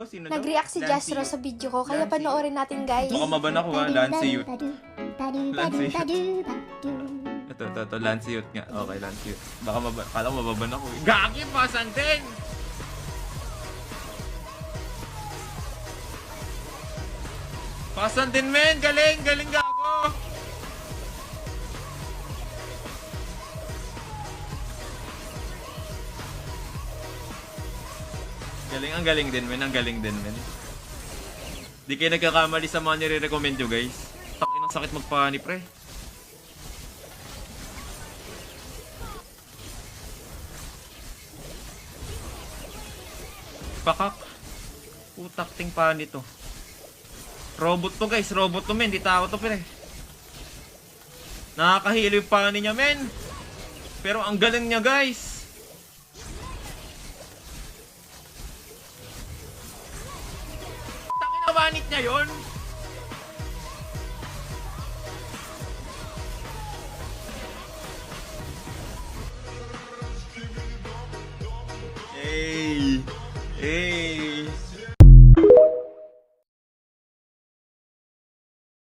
Oh, sino daw? Nag-react si Jastro sa video ko, kaya Lancy. panoorin natin, guys. Baka maban ako ha, Lancy Youth. Ito, Lancy Youth nga. Okay, Lancy Youth. Baka kala ko mababan ako. Gagi, pasan din! Pasan din, men! Galing! Galing gago! Galing, ang galing din, men. Ang galing din, men. Di kayo nagkakamali sa mga nire-recommend nyo, guys. Takin ang sakit magpani, pre. Pakak. Utak ting pani to. Robot to, guys. Robot to, men. Di tao to, pre. Nakakahilo yung pani niya, men. Pero ang galing niya, guys. Nabanit niya yun. Hey! Hey!